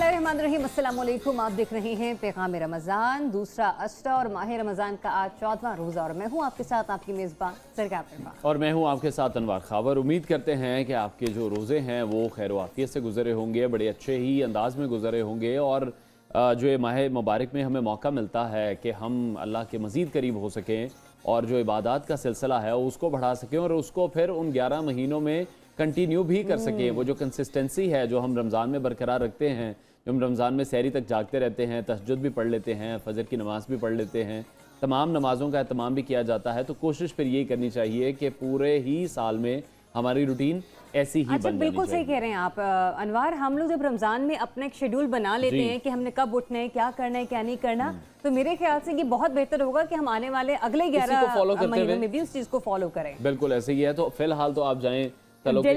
बिस्मिल्लाहिर्रहमानिर्रहीम, अस्सलाम वालेकुम। आप देख रहे हैं पैगाम रमज़ान, दूसरा अशरा और माह रमज़ान का आज 14वां रोज़ा और मैं हूँ आपके साथ आपकी मेज़बान सरकार और मैं हूँ आपके साथ अनवार खावर। उम्मीद करते हैं कि आपके जो रोज़े हैं वो खैर आफियत से गुजरे होंगे, बड़े अच्छे ही अंदाज में गुजरे होंगे और जो ये माह मुबारक में हमें मौका मिलता है कि हम अल्लाह के मज़ीद करीब हो सकें और जो इबादत का सिलसिला है उसको बढ़ा सकें और उसको फिर उन 11 महीनों में कंटिन्यू भी कर सकें। वो जो कंसिस्टेंसी है जो हम रमज़ान में बरकरार रखते हैं, जो हम रमज़ान में सहरी तक जागते रहते हैं, तहज्जुद भी पढ़ लेते हैं, फजर की नमाज़ भी पढ़ लेते हैं, तमाम नमाज़ों का एहतमाम भी किया जाता है, तो कोशिश फिर यही करनी चाहिए कि पूरे ही साल में हमारी रूटीन ऐसी ही बन बिल्कुल सही कह रहे हैं आप अनवार। हम लोग जब रमज़ान में अपना एक शेड्यूल बना लेते हैं कि हमने कब उठना है, क्या करना है, क्या नहीं करना, तो मेरे ख्याल से ये बहुत बेहतर होगा कि हम आने वाले अगले 11 महीनों में भी उस चीज़ को फॉलो करें। बिल्कुल ऐसे ही है। तो फिलहाल तो आप जाएं तलो के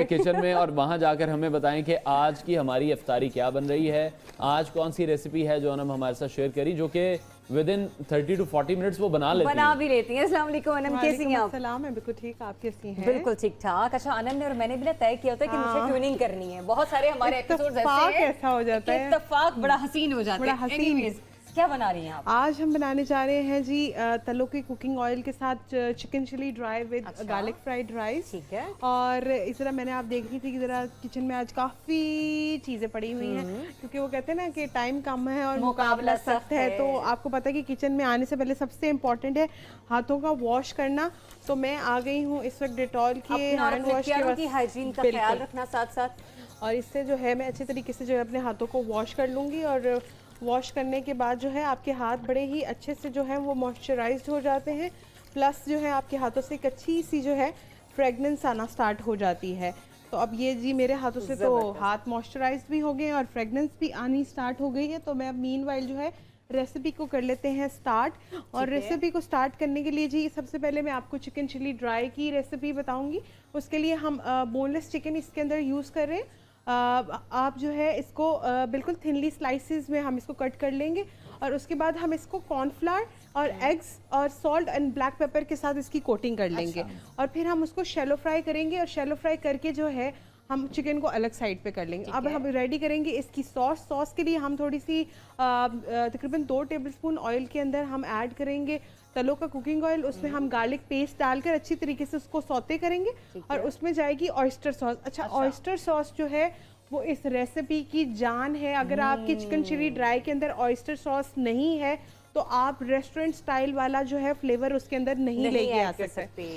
किचन में और वहां जाकर हमें बताएं कि आज की हमारी इफ्तारी क्या बन रही है, आज कौन सी रेसिपी है जो हम हमारे साथ शेयर करी, जो कि विद इन 30 to 40 मिनट्स वो बना भी लेती हैं। अस्सलाम वालेकुम अनम, कैसी हैं आप? सलाम है, बिल्कुल ठीक, आप कैसी हैं? बिल्कुल ठीक ठाक। अच्छा, अनम ने और मैंने भी ना तय किया होता है कि मुझे ट्यूनिंग करनी है। बहुत सारे हमारे एपिसोड्स ऐसा हो जाता है, इत्तेफाक बड़ा हसीन हो जाता है। एनीवेज, क्या बना रही हैं आप? आज हम बनाने जा रहे हैं जी तलों के कुकिंग ऑयल के साथ chicken chilli dry with garlic fried rice. ठीक है। और इस तरह मैंने आप देख रही थी कि जरा किचन में आज काफ़ी चीज़ें पड़ी हुई हैं, क्योंकि वो कहते हैं ना कि टाइम कम है और मुकाबला सख्त है। तो आपको पता है कि किचन में आने से पहले सबसे इम्पोर्टेंट है हाथों का वॉश करना। तो मैं आ गई हूँ इस वक्त डेटॉल के हैंड वॉश की हाइजीन का ख्याल रखना साथ साथ, और इससे जो है मैं अच्छे तरीके से जो है अपने हाथों को वॉश कर लूँगी। और वॉश करने के बाद जो है आपके हाथ बड़े ही अच्छे से जो है वो मॉइस्चराइज्ड हो जाते हैं, प्लस जो है आपके हाथों से एक अच्छी सी जो है फ्रेगनेंस आना स्टार्ट हो जाती है। तो अब ये जी मेरे हाथों से तो हाथ मॉइस्चराइज्ड भी हो गए और फ्रेगनेंस भी आनी स्टार्ट हो गई है। तो मैं अब मीनवाइल जो है रेसिपी को कर लेते हैं स्टार्ट। और रेसिपी को स्टार्ट करने के लिए जी सबसे पहले मैं आपको चिकन चिली ड्राई की रेसिपी बताऊंगी। उसके लिए हम बोनलेस चिकन इसके अंदर यूज़ कर रहे हैं। आप जो है इसको बिल्कुल थिनली स्लाइसेस में हम इसको कट कर लेंगे और उसके बाद हम इसको कॉर्नफ्लावर और एग्स और सॉल्ट एंड ब्लैक पेपर के साथ इसकी कोटिंग कर लेंगे। और फिर हम उसको शैलो फ्राई करेंगे और शैलो फ्राई करके जो है हम चिकन को अलग साइड पे कर लेंगे। अब हम रेडी करेंगे इसकी सॉस के लिए हम थोड़ी सी तकरीबन 2 टेबलस्पून ऑयल के अंदर हम ऐड करेंगे तलों का कुकिंग ऑयल। उसमें हम गार्लिक पेस्ट डालकर अच्छी तरीके से उसको सौते करेंगे और उसमें जाएगी ऑयस्टर सॉस। अच्छा, ऑयस्टर सॉस जो है वो इस रेसिपी की जान है। अगर आपकी चिकन चिली ड्राई के अंदर ऑयस्टर सॉस नहीं है तो आप रेस्टोरेंट स्टाइल वाला जो है फ्लेवर उसके अंदर नहीं लेके आ सकते।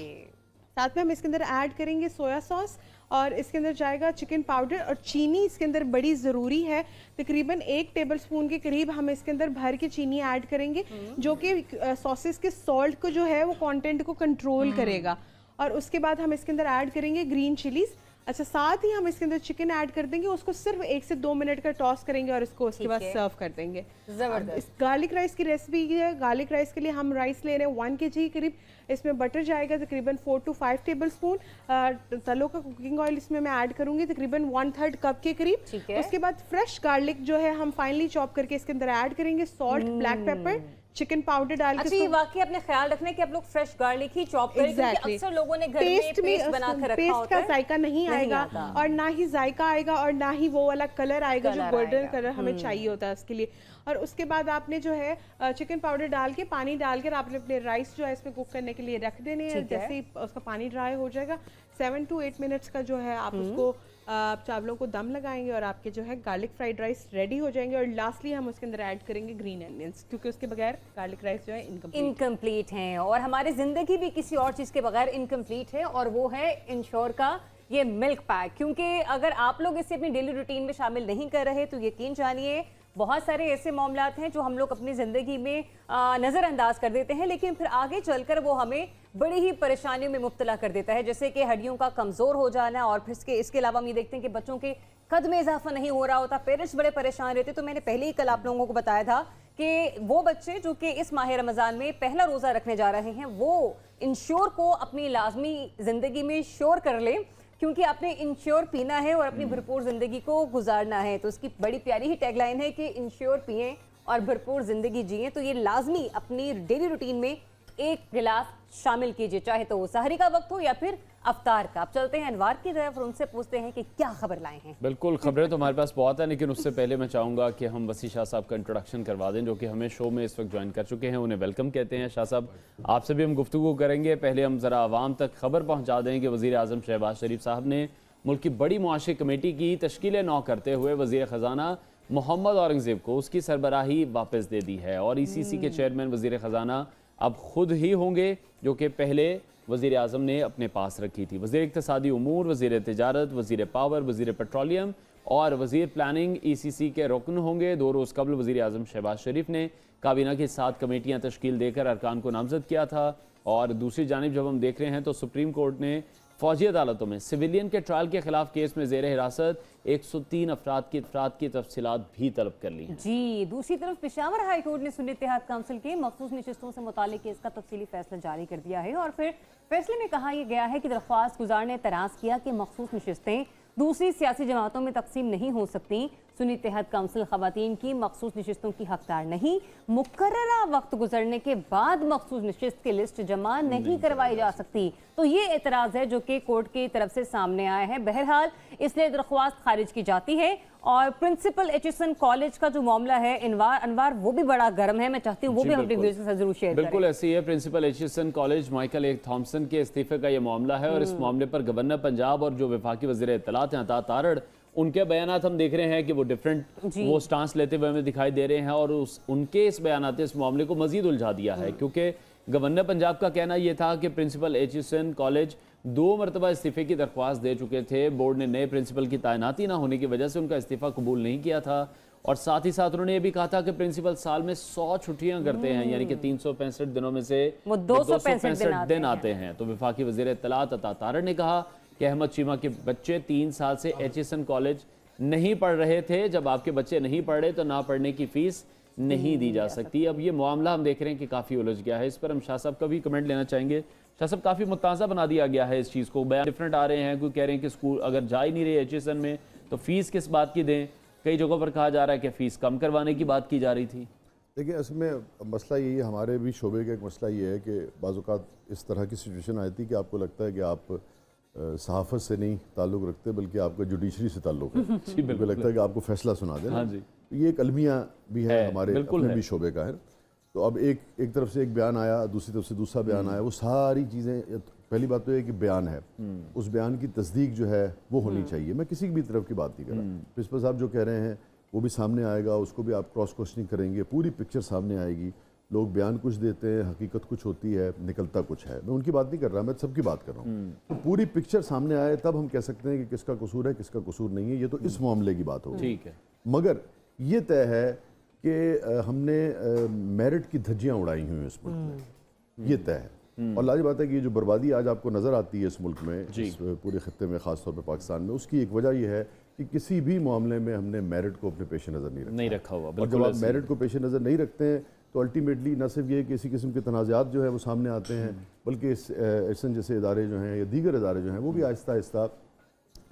साथ में हम इसके अंदर ऐड करेंगे सोया सॉस और इसके अंदर जाएगा चिकन पाउडर और चीनी इसके अंदर बड़ी ज़रूरी है। तकरीबन 1 टेबलस्पून के करीब हम इसके अंदर भर के चीनी ऐड करेंगे, जो कि सॉसेस के सॉल्ट को जो है वो कंटेंट को कंट्रोल करेगा। और उसके बाद हम इसके अंदर ऐड करेंगे ग्रीन चिलीज़। अच्छा, साथ ही हम इसके अंदर चिकन ऐड कर देंगे, उसको सिर्फ 1 से 2 मिनट का टॉस करेंगे और इसको उसके बाद सर्व कर देंगे। जबरदस्त। गार्लिक राइस की रेसिपी है। गार्लिक राइस के लिए हम राइस ले रहे हैं 1 kg करीब। इसमें बटर जाएगा तकरीबन 4 to 5 टेबलस्पून। तलों का कुकिंग ऑयल इसमें मैं ऐड करूंगी तकरीबन 1/3 कप के करीब। उसके बाद फ्रेश गार्लिक जो है हम फाइनली चॉप करके इसके अंदर ऐड करेंगे, salt, black pepper, chicken powder डाल के। अच्छा, वाकई अपने ख्याल रखना है कि आप लोग फ्रेश गार्लिक ही चॉप करें, क्योंकि अक्सर लोगों ने घर में पेस्ट बना कर रखा होता है, पेस्ट का जायका नहीं आएगा और ना ही जायका आएगा और ना ही वो वाला कलर आएगा जो गोल्डन कलर हमें चाहिए होता है उसके लिए। और उसके बाद आपने जो है चिकन पाउडर डाल के पानी डालकर आपने अपने राइस जो है इसमें कुक करने के लिए रख देने हैं। जैसे ही उसका पानी ड्राई हो जाएगा 7 to 8 मिनट्स का जो है आप उसको चावलों को दम लगाएंगे और आपके जो है गार्लिक फ्राइड राइस रेडी हो जाएंगे। और लास्टली हम उसके अंदर ऐड करेंगे ग्रीन अनियंस, क्योंकि उसके बगैर गार्लिक राइस जो है इनकम्प्लीट है। और हमारी जिंदगी भी किसी और चीज़ के बगैर इनकम्प्लीट है, और वो है इंश्योर का ये मिल्क पैक। क्योंकि अगर आप लोग इसे अपनी डेली रूटीन में शामिल नहीं कर रहे तो यकीन जानिए बहुत सारे ऐसे मामलात हैं जो हम लोग अपनी ज़िंदगी में नज़रअंदाज कर देते हैं, लेकिन फिर आगे चलकर वो हमें बड़ी ही परेशानियों में मुब्तला कर देता है, जैसे कि हड्डियों का कमज़ोर हो जाना। और फिर इसके अलावा हम ये देखते हैं कि बच्चों के कद में इजाफा नहीं हो रहा होता, पेरेंट्स बड़े परेशान रहते। तो मैंने पहले ही कल आप लोगों को बताया था कि वो बच्चे जो कि इस माह रमज़ान में पहला रोज़ा रखने जा रहे हैं वो इंश्योर को अपनी लाजमी ज़िंदगी में श्योर कर लें, क्योंकि आपने इंश्योर पीना है और अपनी भरपूर ज़िंदगी को गुजारना है। तो उसकी बड़ी प्यारी ही टैगलाइन है कि इंश्योर पिएं और भरपूर ज़िंदगी जिएं। तो ये लाजमी अपनी डेली रूटीन में एक गिलास शामिल कीजिए, चाहे तो वो सहरी का वक्त हो या फिर अफ्तार का। अब चलते हैं अनवार की तरफ और उनसे पूछते हैं कि क्या खबर लाए हैं। बिल्कुल, खबरें तो हमारे पास बहुत है, लेकिन उससे पहले मैं चाहूँगा कि हम वसी शाह साहब का इंट्रोडक्शन करवा दें, जो कि हमें शो में इस वक्त ज्वाइन कर चुके हैं। उन्हें वेलकम कहते हैं। शाह साहब, आपसे भी हम गुफ्तगू करेंगे। पहले हम ज़रा आवाम तक खबर पहुँचा दें कि वज़ीर आज़म शहबाज शरीफ साहब ने मुल्क की बड़ी मुआशी कमेटी की तश्कील नौ करते हुए वज़ीर ख़जाना मोहम्मद औरंगज़ेब को उसकी सरबराही वापस दे दी है और ECC के चेयरमैन वज़ीर ख़जाना अब खुद ही होंगे, जो कि पहले वज़ीर आज़म ने अपने पास रखी थी। वज़ीर इक़्तिसादी उमूर, वज़ीर तिजारत, वज़ीर पावर, वज़ीर पेट्रोलियम और वज़ीर प्लानिंग ECC के रुकन होंगे। 2 रोज़ कबल वज़ीर आज़म शहबाज शरीफ ने काबीना की 7 कमेटियाँ तश्कील देकर अरकान को नामज़द किया था। और दूसरी जानिब जब हम देख रहे हैं तो सुप्रीम कोर्ट ने फ़ौजी अदालतों में सिविलियन के ट्रायल के खिलाफ केस में ज़ेर हिरासत 103 अफराद की तफसीलात भी तलब कर ली हैं। जी, दूसरी तरफ पेशावर हाई कोर्ट ने सुन्नी इत्तेहाद काउंसिल के मखसूस नशिस्तों से मुतालिक केस का तफसीली फैसला जारी कर दिया है और फिर फैसले में कहा गया है कि दरख्वास्त गुजार ने एतराज़ किया कि मखसूस नशिस्तें दूसरी सियासी जमातों में तकसीम नहीं हो सकती। सुन्नी इत्तेहाद काउंसिल ख़वातीन की मखसूस नशिस्तों की हकदार नहीं, मुकर्ररा वक्त गुजरने के बाद मखसूस नशिस्त की लिस्ट जमा नहीं करवाई जा सकती। तो ये एतराज़ है जो कि कोर्ट की तरफ से सामने आया है। बहरहाल इसलिए दरख्वास्त खारिज की जाती है। और प्रिंसिपल एचिसन कॉलेज का जो मामला है अनवार वो भी बड़ा गर्म है। मैं चाहती हूँ वो भी हम अपने व्यूअर्स के साथ जरूर शेयर करें। बिल्कुल ऐसी है। प्रिंसिपल एचिसन कॉलेज माइकल ए थॉमसन के इस्तीफे का ये मामला है और इस मामले पर गवर्नर पंजाब और जो वफाकी वज़ीर इत्तलात हैं अता तारड़, उनके बयानात हम देख रहे हैं कि वो डिफरेंट वो स्टांस लेते हुए हमें दिखाई दे रहे हैं और उनके इस बयानात इस मामले को मजीद उलझा दिया है। क्योंकि गवर्नर पंजाब का कहना यह था कि प्रिंसिपल एचिसन कॉलेज 2 मरतबा इस्तीफे की दरख्वास्त दे चुके थे। बोर्ड ने नए प्रिंसिपल की तैनाती ना होने की वजह से उनका इस्तीफा कबूल नहीं किया था और साथ ही साथ उन्होंने ये भी कहा था कि प्रिंसिपल साल में 100 छुट्टियां करते हैं, यानी कि 365 दिनों में से वो 265 दिन आते हैं। तो वफाकी वज़ीर इत्तलात अता तारड़ ने कहा कि अहमद चीमा के बच्चे 3 साल से एचिसन कॉलेज नहीं पढ़ रहे थे। जब आपके बच्चे नहीं पढ़ रहे तो ना पढ़ने की फीस नहीं दी जा सकती। अब ये मामला हम देख रहे हैं कि काफ़ी उलझ गया है। इस पर हम शाह साहब का भी कमेंट लेना चाहेंगे। शाह साहब, काफ़ी मुताज़ा बना दिया गया है इस चीज़ को, बयान डिफरेंट आ रहे हैं। कोई कह रहे हैं कि स्कूल अगर जा ही नहीं रहे एचिसन में तो फीस किस बात की दें। कई जगहों पर कहा जा रहा है कि फ़ीस कम करवाने की बात की जा रही थी। देखिए, इसमें मसला यही है, हमारे भी शोबे का एक मसला ये है कि बाज़ औक़ात इस तरह की सिचुएशन आई थी कि आपको लगता है कि आप सहाफ़त से नहीं ताल्लुक़ रखते बल्कि आपका जुडिशरी से ताल्लुक़ है। बिल्कुल लगता है कि आपको फ़ैसला सुना देना। हाँ जी, ये एक अलमिया भी है हमारे अपने भी शोबे का है। तो अब एक तरफ से एक बयान आया, दूसरी तरफ से दूसरा बयान आया। वो सारी चीज़ें, पहली बात तो ये कि बयान है, उस बयान की तस्दीक जो है वो होनी चाहिए। मैं किसी भी तरफ की बात नहीं कर रहा। प्रिंसिपल साहब जो कह रहे हैं वो भी सामने आएगा, उसको भी आप क्रॉस क्वेश्चनिंग करेंगे, पूरी पिक्चर सामने आएगी। लोग बयान कुछ देते हैं, हकीकत कुछ होती है, निकलता कुछ है। मैं उनकी बात नहीं कर रहा, मैं सबकी बात कर रहा हूँ। तो पूरी पिक्चर सामने आए तब हम कह सकते हैं कि किसका कसूर है, किसका कसूर नहीं है। ये तो इस मामले की बात होगी। ठीक है, मगर ये तय है कि हमने मेरिट की धज्जियाँ उड़ाई हुई हैं इस मुल्क में, ये तय है। और लाज़िम बात है कि ये जो बर्बादी आज आपको नज़र आती है इस मुल्क में, इस पूरे खत्ते में, ख़ास तौर पर पाकिस्तान में, उसकी एक वजह यह है कि किसी भी मामले में हमने मेरिट को अपने पेश नज़र नहीं रखा हुआ। और जब आप मेरिट को पेश नज़र नहीं रखते हैं तो अल्टीमेटली न सिर्फ ये कि इसी किस्म के तनाज़ात जो है वो सामने आते हैं, बल्कि एसन जैसे इदारे जो हैं या दीगर इदारे जो हैं वो भी आहिस्ता आहिस्ता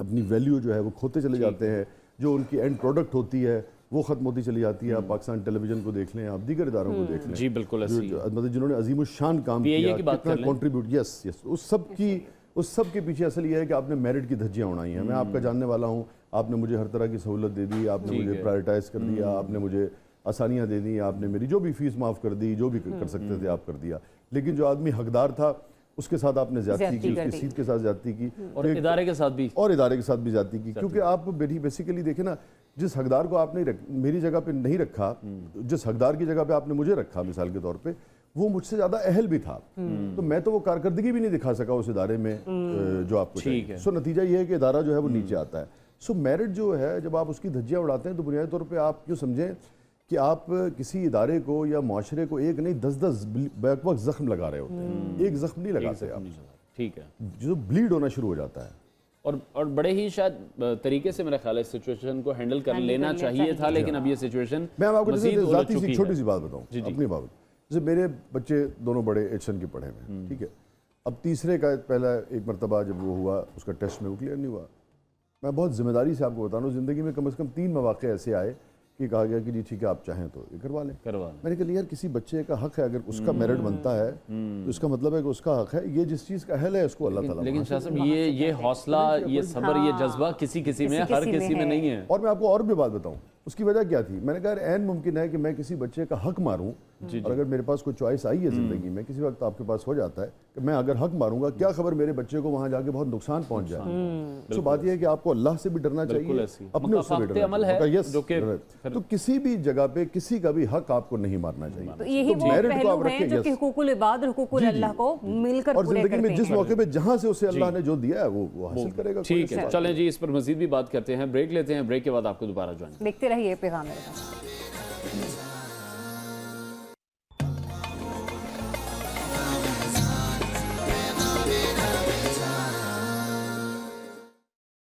अपनी वैल्यू जो है वो खोते चले जाते हैं। जो उनकी एंड प्रोडक्ट होती है वो ख़त्म होती चली जाती है। आप पाकिस्तान टेलीविज़न को देख लें, आप दीगर इदारों को देख लें, जी बिल्कुल, मतलब जिन्होंने अजीमुशान काम किया, कितना कॉन्ट्रीब्यूट, यस, उस सब के पीछे असल ये है कि आपने मेरिट की धज्जियाँ उड़ाई हैं। मैं आपका जानने वाला हूँ, आपने मुझे हर तरह की सहूलत दे दी, आपने मुझे प्रायोरिटाइज कर दिया, आपने मुझे आसानियाँ दे दी, आपने मेरी जो भी फीस माफ़ कर दी, जो भी कर सकते थे आप कर दिया। लेकिन जो आदमी हकदार था उसके साथ आपने ज्यादती की, उसकी सीट के साथ ज्यादती की और इदारे के साथ भी ज्यादती की। क्योंकि आप बेसिकली देखें ना, जिस हकदार को आपने मेरी जगह पे नहीं रखा, जिस हकदार की जगह पे आपने मुझे रखा मिसाल के तौर पे, वो मुझसे ज्यादा अहल भी था, तो मैं तो वो कारकर्दगी भी नहीं दिखा सका उस इदारे में जो आपको चाहिए। सो नतीजा ये है कि इदारा जो है वो नीचे आता है। सो मेरिट जो है, जब आप उसकी धज्जियाँ उड़ाते हैं तो बुनियादी तौर पर आप यूँ समझें कि आप किसी इदारे को या माशरे को एक नहीं 10-10 बैक वक्त जख्म लगा रहे होते हैं। एक जख्म नहीं लगाते आप, ठीक है, जो ब्लीड होना शुरू हो जाता है। और बड़े ही शायद तरीके से मेरा ख्याल है सिचुएशन को हैंडल कर लेना चाहिए था, लेकिन अब ये सिचुएशन, मैं आपको जाती सी छोटी सी बात बताऊं अपनी बात। जैसे मेरे बच्चे दोनों बड़े एचएन के पढ़े हुए, ठीक है। अब तीसरे का पहला एक मरतबा जब वो हुआ, उसका टेस्ट में वो क्लियर नहीं हुआ। मैं बहुत जिम्मेदारी से आपको बता रहा हूँ, ज़िंदगी में कम से कम 3 मौक़े ऐसे आए कि कहा गया कि जी ठीक है आप चाहें तो ये करवा लें। मैंने कहा यार किसी बच्चे का हक है, अगर उसका मेरिट बनता है तो इसका मतलब है कि उसका हक है, ये जिस चीज़ का अहल है उसको अल्लाह ताला। लेकिन शाह साहब ये हौसला, ये सब्र, ये जज्बा किसी किसी में, हर किसी में नहीं है। और मैं आपको और भी बात बताऊं, उसकी वजह क्या थी। मैंने कहा ऐन मुमकिन है कि मैं किसी बच्चे का हक मारूं, और अगर मेरे पास कोई चॉइस आई है ज़िंदगी में, किसी वक्त आपके पास हो जाता है कि मैं अगर हक मारूंगा, क्या खबर मेरे बच्चे को वहां जाके बहुत नुकसान पहुंच जाए। तो बात यह है कि आपको अल्लाह से भी डरना चाहिए, अपने उससे भी डरना चाहिए। यस, तो किसी भी जगह पे किसी का भी हक आपको नहीं मारना चाहिए। तो यही वो पहलू हैं जो कि हुकूकुल इबाद और हुकूकुल अल्लाह को मिलकर और जिंदगी में जिस मौके पे जहां से उसे अल्लाह ने जो दिया है वो हासिल करेगा। ठीक है, चलें जी, इस पर मजीद भी बात करते हैं, ब्रेक लेते हैं, ब्रेक के बाद आपको दोबारा ज्वाइन। देखते रहिए पैगाम।